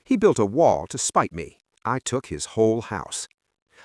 He built a wall to spite me. I took his whole house.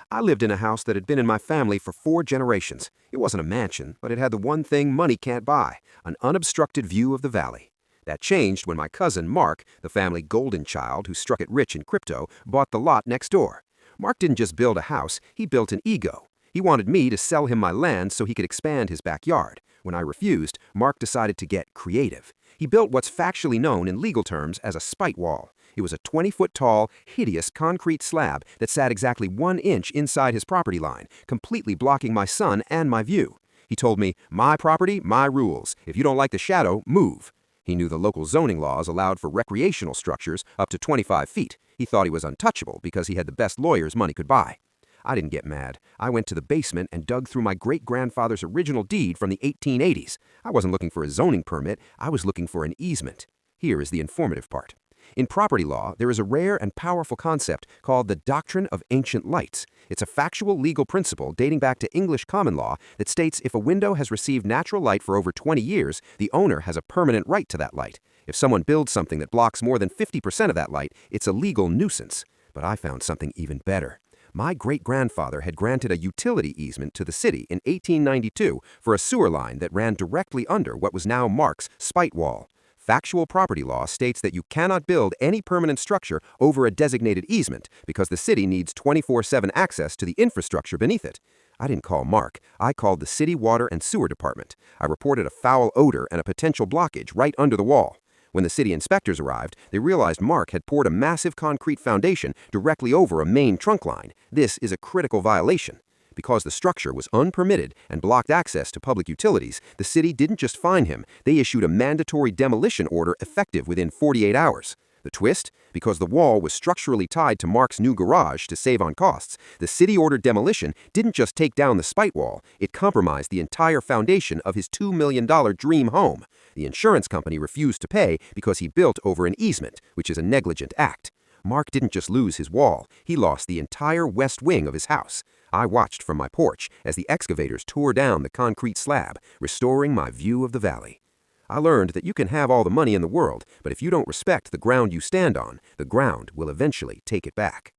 I lived in a house that had been in my family for 4 generations. It wasn't a mansion, but it had the one thing money can't buy, an unobstructed view of the valley. That changed when my cousin Mark, the family golden child who struck it rich in crypto, bought the lot next door. Mark didn't just build a house, he built an ego. He wanted me to sell him my land so he could expand his backyard. When I refused, Mark decided to get creative. He built what's factually known in legal terms as a spite wall. It was a 20-foot tall, hideous concrete slab that sat exactly 1 inch inside his property line, completely blocking my son and my view. He told me, "My property, my rules. If you don't like the shadow, move." He knew the local zoning laws allowed for recreational structures up to 25 feet. He thought he was untouchable because he had the best lawyers money could buy. I didn't get mad. I went to the basement and dug through my great-grandfather's original deed from the 1880s. I wasn't looking for a zoning permit, I was looking for an easement. Here is the informative part. In property law, there is a rare and powerful concept called the doctrine of ancient lights. It's a factual legal principle dating back to English common law that states if a window has received natural light for over 20 years, the owner has a permanent right to that light. If someone builds something that blocks more than 50% of that light, it's a legal nuisance. But I found something even better. My great-grandfather had granted a utility easement to the city in 1892 for a sewer line that ran directly under what was now Mark's spite wall. Factual property law states that you cannot build any permanent structure over a designated easement because the city needs 24/7 access to the infrastructure beneath it. I didn't call Mark. I called the city water and sewer department. I reported a foul odor and a potential blockage right under the wall. When the city inspectors arrived, they realized Mark had poured a massive concrete foundation directly over a main trunk line. This is a critical violation. Because the structure was unpermitted and blocked access to public utilities, the city didn't just fine him, they issued a mandatory demolition order effective within 48 hours. The twist? Because the wall was structurally tied to Mark's new garage to save on costs, the city-ordered demolition didn't just take down the spite wall, it compromised the entire foundation of his $2 million dream home. The insurance company refused to pay because he built over an easement, which is a negligent act. Mark didn't just lose his wall, he lost the entire west wing of his house. I watched from my porch as the excavators tore down the concrete slab, restoring my view of the valley. I learned that you can have all the money in the world, but if you don't respect the ground you stand on, the ground will eventually take it back.